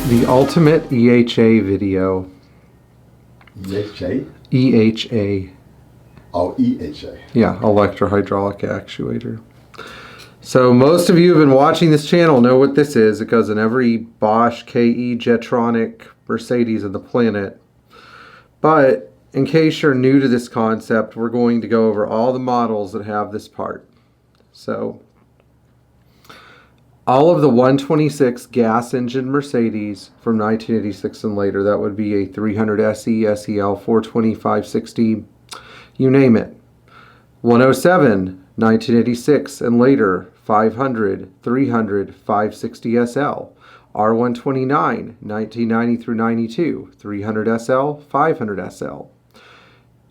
The ultimate EHA video. EHA? EHA. Oh, EHA. Yeah, electrohydraulic actuator. So most of you have been watching this channel know what this is. It goes in every Bosch, KE, Jetronic, Mercedes of the planet. But in case you're new to this concept, we're going to go over all the models that have this part. So all of the 126 gas engine Mercedes from 1986 and later, that would be a 300 SE, SEL, 420, 560, you name it. 107, 1986 and later, 500, 300, 560 SL. R129, 1990 through 92, 300 SL, 500 SL.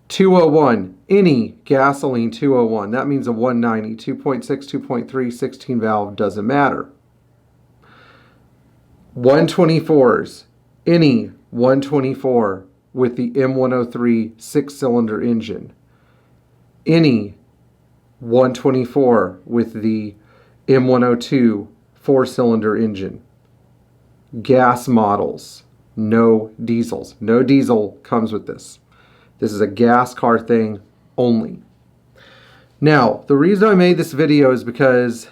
201, any gasoline 201. That means a 190, 2.6, 2.3, 16 valve, doesn't matter. 124s, any 124 with the M103 6-cylinder engine. Any 124 with the M102 4-cylinder engine. Gas models, no diesels. No diesel comes with this. This is a gas car thing only. Now, the reason I made this video is because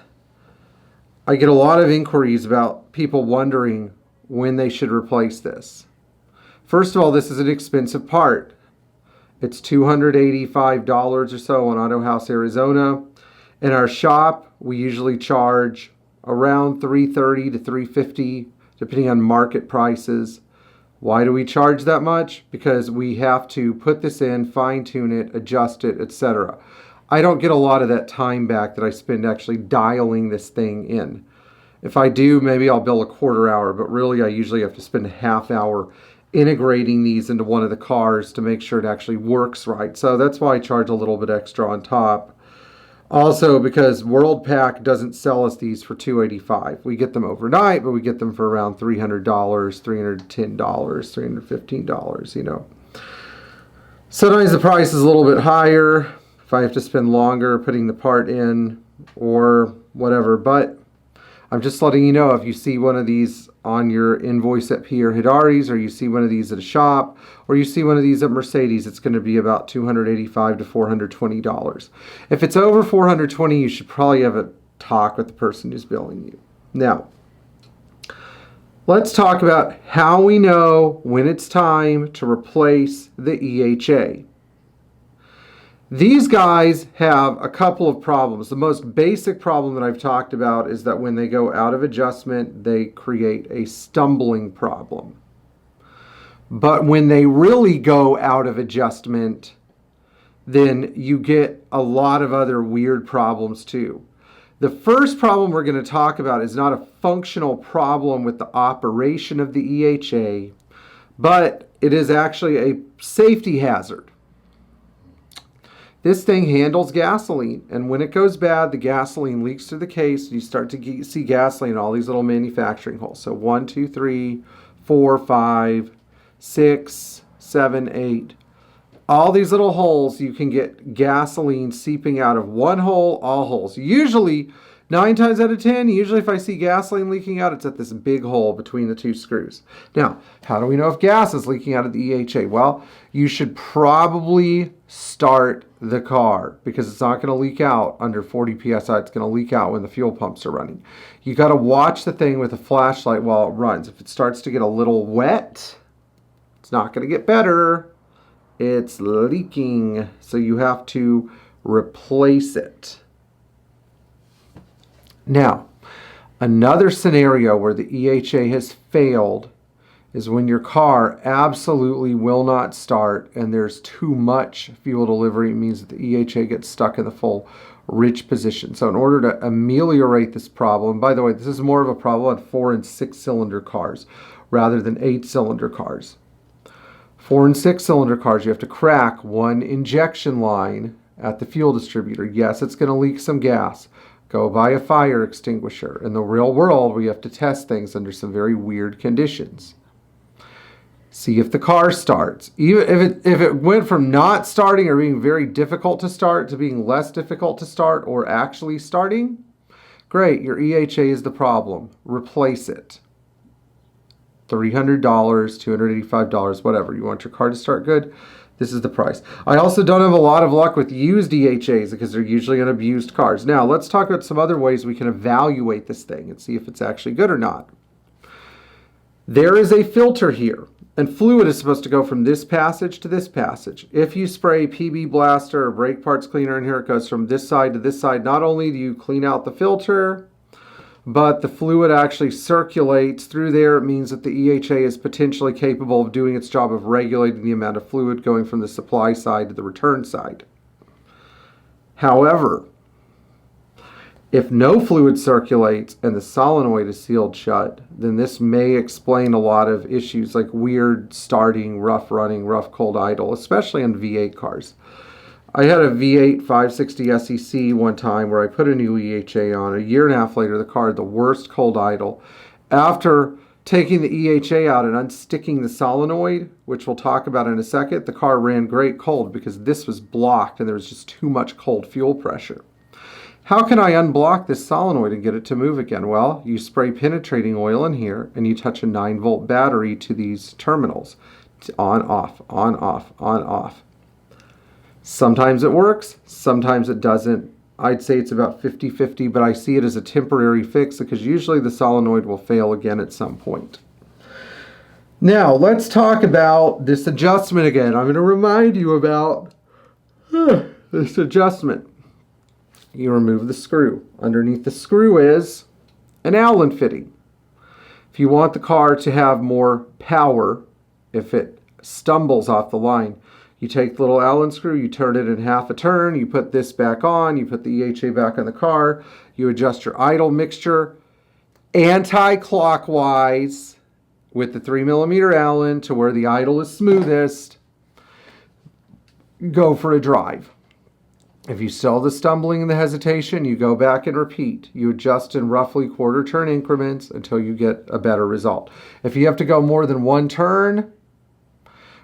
I get a lot of inquiries about people wondering when they should replace this. First of all, this is an expensive part. It's $285 or so on Auto House Arizona. In our shop, we usually charge around $330 to $350, depending on market prices. Why do we charge that much? Because we have to put this in, fine-tune it, adjust it, etc. I don't get a lot of that time back that I spend actually dialing this thing in. If I do, maybe I'll bill a quarter hour, but really I usually have to spend a half hour integrating these into one of the cars to make sure it actually works right. So that's why I charge a little bit extra on top. Also, because Worldpac doesn't sell us these for $285. We get them overnight, but we get them for around $300, $310, $315, you know. Sometimes the price is a little bit higher if I have to spend longer putting the part in or whatever. But I'm just letting you know, if you see one of these on your invoice at Pierre Hedary's, or you see one of these at a shop, or you see one of these at Mercedes, it's going to be about $285 to $420. If it's over $420, you should probably have a talk with the person who's billing you. Now, let's talk about how we know when it's time to replace the EHA. These guys have a couple of problems. The most basic problem that I've talked about is that when they go out of adjustment, they create a stumbling problem. But when they really go out of adjustment, then you get a lot of other weird problems too. The first problem we're going to talk about is not a functional problem with the operation of the EHA, but it is actually a safety hazard. This thing handles gasoline, and when it goes bad, the gasoline leaks through the case, and you start to see gasoline in all these little manufacturing holes. So 1, 2, 3, 4, 5, 6, 7, 8. All these little holes, you can get gasoline seeping out of one hole, all holes. Usually, 9 times out of 10, usually if I see gasoline leaking out, it's at this big hole between the two screws. Now, how do we know if gas is leaking out of the EHA? Well, you should probably start the car, because it's not going to leak out under 40 psi. It's going to leak out when the fuel pumps are running. You got to watch the thing with a flashlight while it runs. If it starts to get a little wet, it's not going to get better. It's leaking, so you have to replace it. Now, another scenario where the EHA has failed is when your car absolutely will not start and there's too much fuel delivery. It means that the EHA gets stuck in the full rich position. So in order to ameliorate this problem, by the way, this is more of a problem on 4 and 6 cylinder cars rather than 8 cylinder cars. 4 and 6 cylinder cars, you have to crack one injection line at the fuel distributor. Yes, it's going to leak some gas. Go buy a fire extinguisher. In the real world, we have to test things under some very weird conditions. See if the car starts. Even if it went from not starting or being very difficult to start to being less difficult to start or actually starting, great, your EHA is the problem. Replace it. $300, $285, whatever. You want your car to start good? This is the price. I also don't have a lot of luck with used EHAs because they're usually going to be used cars. Now, let's talk about some other ways we can evaluate this thing and see if it's actually good or not. There is a filter here, and fluid is supposed to go from this passage to this passage. If you spray PB Blaster or brake parts cleaner in here, it goes from this side to this side. Not only do you clean out the filter, but the fluid actually circulates through there. It means that the EHA is potentially capable of doing its job of regulating the amount of fluid going from the supply side to the return side. However, if no fluid circulates and the solenoid is sealed shut, then this may explain a lot of issues like weird starting, rough running, rough cold idle, especially on V8 cars. I had a V8 560 SEC one time where I put a new EHA on. A year and a half later, the car had the worst cold idle. After taking the EHA out and unsticking the solenoid, which we'll talk about in a second, the car ran great cold because this was blocked and there was just too much cold fuel pressure. How can I unblock this solenoid and get it to move again? Well, you spray penetrating oil in here and you touch a 9-volt battery to these terminals. On, off, on, off, on, off. Sometimes it works, sometimes it doesn't. I'd say it's about 50-50, but I see it as a temporary fix because usually the solenoid will fail again at some point. Now, let's talk about this adjustment again. I'm going to remind you about this adjustment. You remove the screw. Underneath the screw is an Allen fitting. If you want the car to have more power, if it stumbles off the line, you take the little Allen screw, you turn it in half a turn, you put this back on, you put the EHA back on the car, you adjust your idle mixture anti-clockwise with the 3mm Allen to where the idle is smoothest. Go for a drive. If you still have the stumbling and the hesitation, you go back and repeat. You adjust in roughly quarter turn increments until you get a better result. If you have to go more than one turn,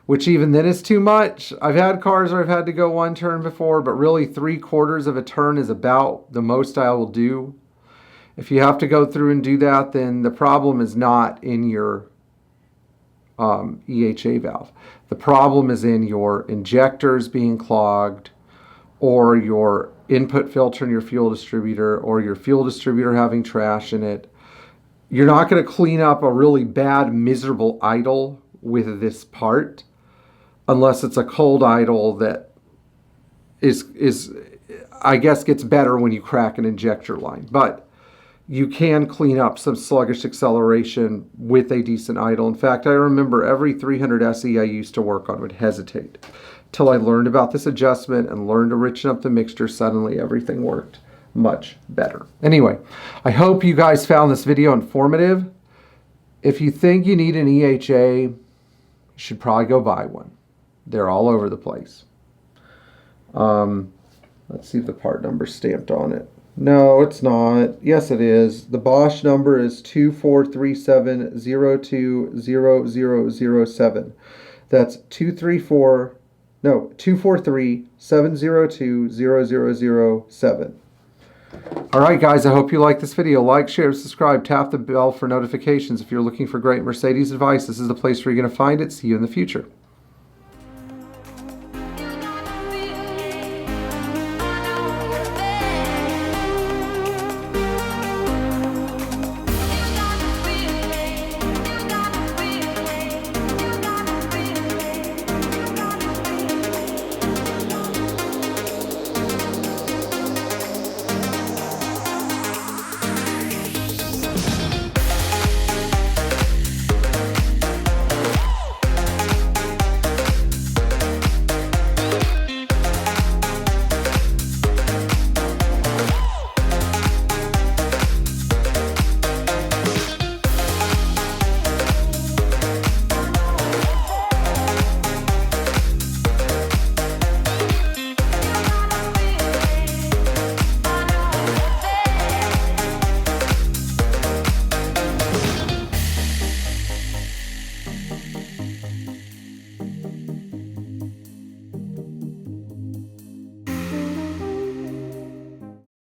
which even then is too much. I've had cars where I've had to go one turn before, but really 3/4 of a turn is about the most I will do. If you have to go through and do that, then the problem is not in your EHA valve. The problem is in your injectors being clogged, or your input filter in your fuel distributor, or your fuel distributor having trash in it. You're not going to clean up a really bad, miserable idle with this part, unless it's a cold idle that is I guess gets better when you crack an injector line. But you can clean up some sluggish acceleration with a decent idle. In fact, I remember every 300 SE I used to work on would hesitate. Till I learned about this adjustment and learned to richen up the mixture, suddenly everything worked much better. Anyway, I hope you guys found this video informative. If you think you need an EHA, you should probably go buy one. They're all over the place. Let's see if the part number's stamped on it. No, it's not. Yes, it is. The Bosch number is 2437020007. That's 243-702-0007. All right, guys, I hope you like this video. Like, share, subscribe, tap the bell for notifications. If you're looking for great Mercedes advice, this is the place where you're going to find it. See you in the future.